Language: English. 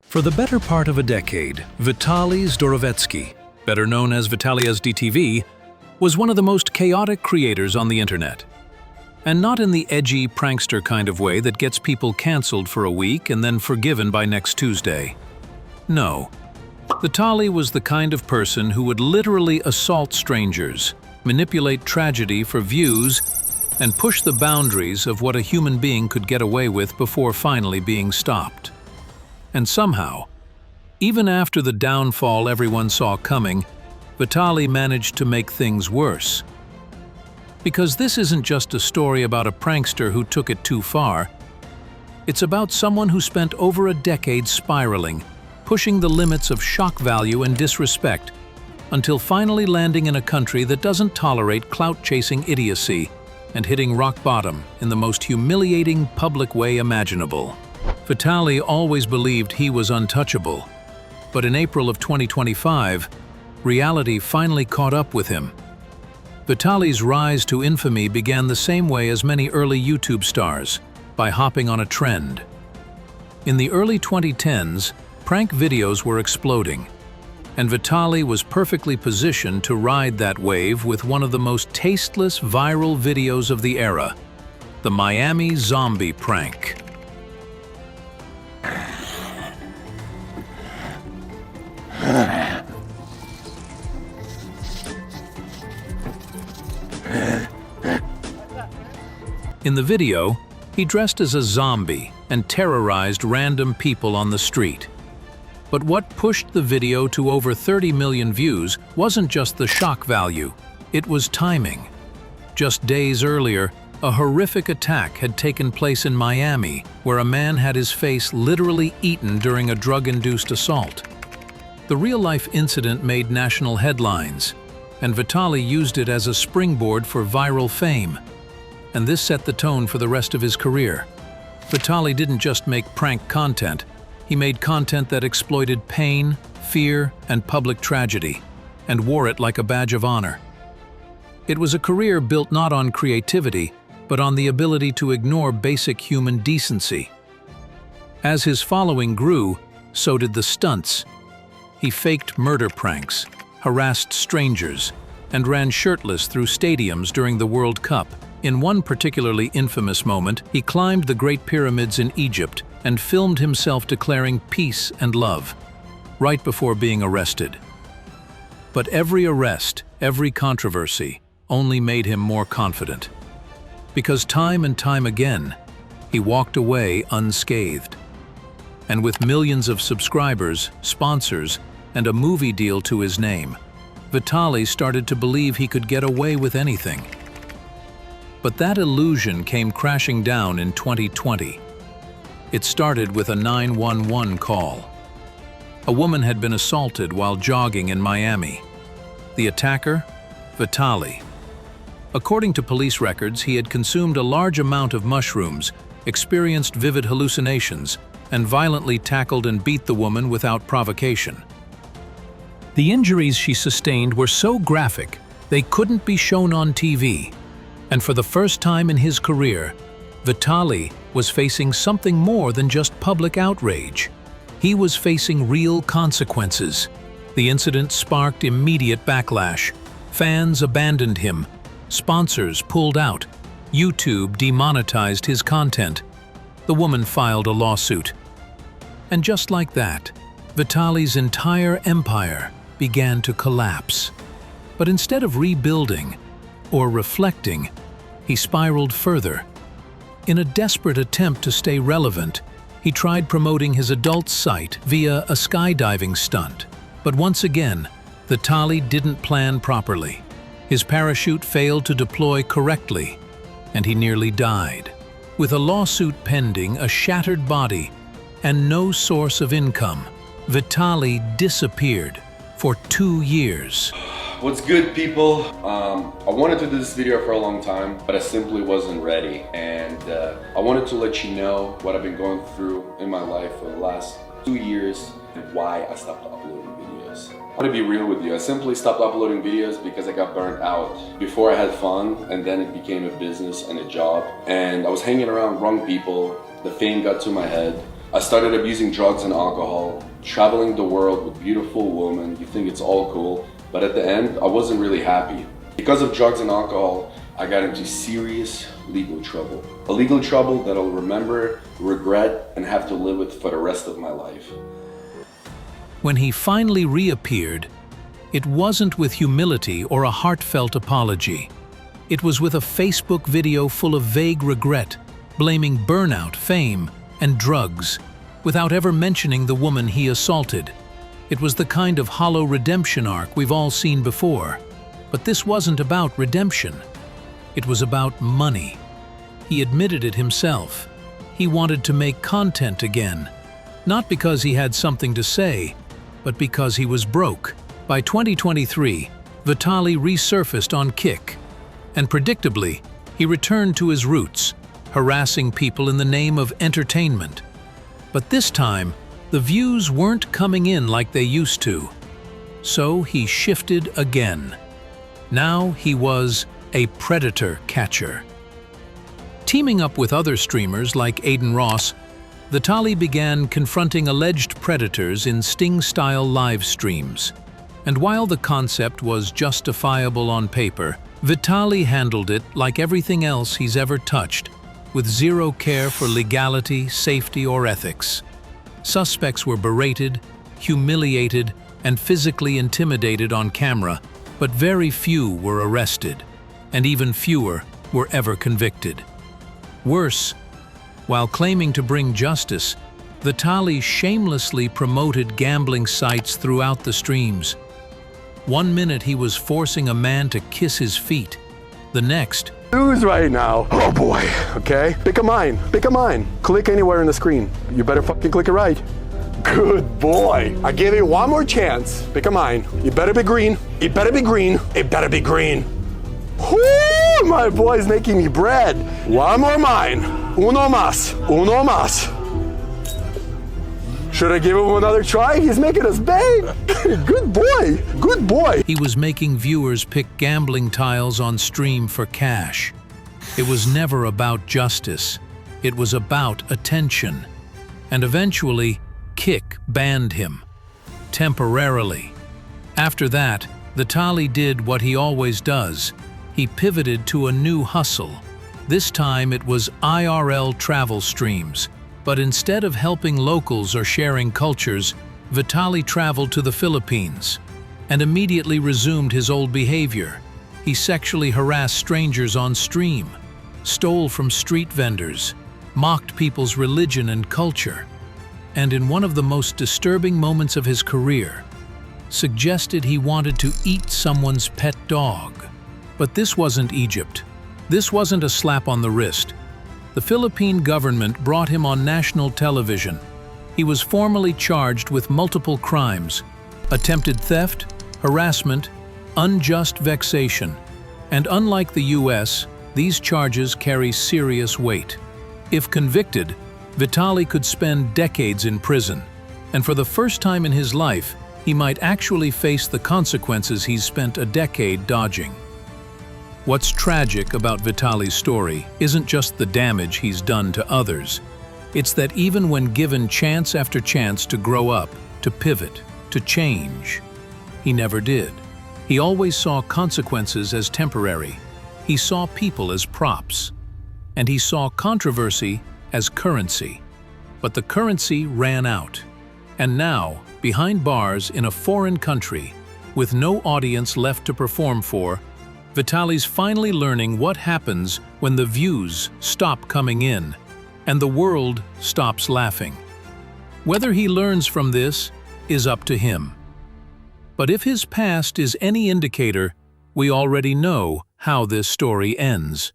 For the better part of a decade, Vitaly Zdorovetskiy, better known as Vitaly Zdorovetskiy, was one of the most chaotic creators on the internet. And not in the edgy prankster kind of way that gets people cancelled for a week and then forgiven by next Tuesday. No. Vitaly was the kind of person who would literally assault strangers, manipulate tragedy for views, and push the boundaries of what a human being could get away with before finally being stopped. And somehow, even after the downfall everyone saw coming, Vitaly managed to make things worse. Because this isn't just a story about a prankster who took it too far. It's about someone who spent over a decade spiraling, pushing the limits of shock value and disrespect, until finally landing in a country that doesn't tolerate clout-chasing idiocy and hitting rock bottom in the most humiliating public way imaginable. Vitaly always believed he was untouchable, but in April of 2025, reality finally caught up with him. Vitaly's rise to infamy began the same way as many early YouTube stars, by hopping on a trend. In the early 2010s, prank videos were exploding, and Vitaly was perfectly positioned to ride that wave with one of the most tasteless viral videos of the era, the Miami zombie prank. In the video, he dressed as a zombie and terrorized random people on the street. But what pushed the video to over 30 million views wasn't just the shock value, it was timing. Just days earlier, a horrific attack had taken place in Miami, where a man had his face literally eaten during a drug-induced assault. The real-life incident made national headlines, and Vitaly used it as a springboard for viral fame. And this set the tone for the rest of his career. Vitaly didn't just make prank content, he made content that exploited pain, fear, and public tragedy, and wore it like a badge of honor. It was a career built not on creativity, but on the ability to ignore basic human decency. As his following grew, so did the stunts. He faked murder pranks, harassed strangers, and ran shirtless through stadiums during the World Cup. In one particularly infamous moment, he climbed the Great Pyramids in Egypt and filmed himself declaring peace and love, right before being arrested. But every arrest, every controversy, only made him more confident. Because time and time again, he walked away unscathed. And with millions of subscribers, sponsors, and a movie deal to his name, Vitaly started to believe he could get away with anything. But that illusion came crashing down in 2020. It started with a 911 call. A woman had been assaulted while jogging in Miami. The attacker? Vitaly. According to police records, he had consumed a large amount of mushrooms, experienced vivid hallucinations, and violently tackled and beat the woman without provocation. The injuries she sustained were so graphic, they couldn't be shown on TV. And for the first time in his career, Vitaly was facing something more than just public outrage. He was facing real consequences. The incident sparked immediate backlash. Fans abandoned him. Sponsors pulled out. YouTube demonetized his content. The woman filed a lawsuit. And just like that, Vitaly's entire empire began to collapse. But instead of rebuilding or reflecting, he spiraled further. In a desperate attempt to stay relevant, he tried promoting his adult site via a skydiving stunt. But once again, Vitaly didn't plan properly. His parachute failed to deploy correctly, and he nearly died. With a lawsuit pending, a shattered body, and no source of income, Vitaly disappeared for 2 years. What's good, people? I wanted to do this video for a long time, but I simply wasn't ready. And I wanted to let you know what I've been going through in my life for the last 2 years and why I stopped uploading videos. I want to be real with you. I simply stopped uploading videos because I got burnt out. Before I had fun, and then it became a business and a job. And I was hanging around wrong people. The fame got to my head. I started abusing drugs and alcohol, traveling the world with beautiful women. You think it's all cool, but at the end, I wasn't really happy. Because of drugs and alcohol, I got into serious legal trouble. A legal trouble that I'll remember, regret, and have to live with for the rest of my life. When he finally reappeared, it wasn't with humility or a heartfelt apology. It was with a Facebook video full of vague regret, blaming burnout, fame, and drugs, without ever mentioning the woman he assaulted. It was the kind of hollow redemption arc we've all seen before. But this wasn't about redemption. It was about money. He admitted it himself. He wanted to make content again, not because he had something to say, but because he was broke. By 2023, Vitaly resurfaced on Kick, and predictably, he returned to his roots, harassing people in the name of entertainment. But this time, the views weren't coming in like they used to. So he shifted again. Now he was a predator catcher. Teaming up with other streamers like Aiden Ross, Vitaly began confronting alleged predators in Sting-style live streams. And while the concept was justifiable on paper, Vitaly handled it like everything else he's ever touched, with zero care for legality, safety, or ethics. Suspects were berated, humiliated, and physically intimidated on camera, but very few were arrested, and even fewer were ever convicted. Worse, while claiming to bring justice, Vitaly shamelessly promoted gambling sites throughout the streams. One minute he was forcing a man to kiss his feet. The next, Choose right now. Oh boy, okay? Pick a mine, pick a mine. Click anywhere on the screen. You better fucking click it right. Good boy. I give you one more chance. Pick a mine. It better be green. It better be green. It better be green. Whoo, my boy's making me bread. One more mine. Uno más. Uno más. Should I give him another try? He's making us beg. Good boy. Good boy. he was making viewers pick gambling tiles on stream for cash. It was never about justice. It was about attention. And eventually, Kick banned him. Temporarily. After that, Vitaly did what he always does. He pivoted to a new hustle. This time it was IRL travel streams. But instead of helping locals or sharing cultures, Vitaly traveled to the Philippines and immediately resumed his old behavior. He sexually harassed strangers on stream, stole from street vendors, mocked people's religion and culture, and in one of the most disturbing moments of his career, suggested he wanted to eat someone's pet dog. But this wasn't Egypt. This wasn't a slap on the wrist. The Philippine government brought him on national television. He was formally charged with multiple crimes: attempted theft, harassment, unjust vexation. And unlike the US, these charges carry serious weight. If convicted, Vitaly could spend decades in prison, and for the first time in his life, he might actually face the consequences he's spent a decade dodging. What's tragic about Vitaly's story isn't just the damage he's done to others. It's that even when given chance after chance to grow up, to pivot, to change, he never did. He always saw consequences as temporary. He saw people as props. And he saw controversy as currency. But the currency ran out. And now, behind bars in a foreign country, with no audience left to perform for, Vitaly's finally learning what happens when the views stop coming in and the world stops laughing. Whether he learns from this is up to him. But if his past is any indicator, we already know how this story ends.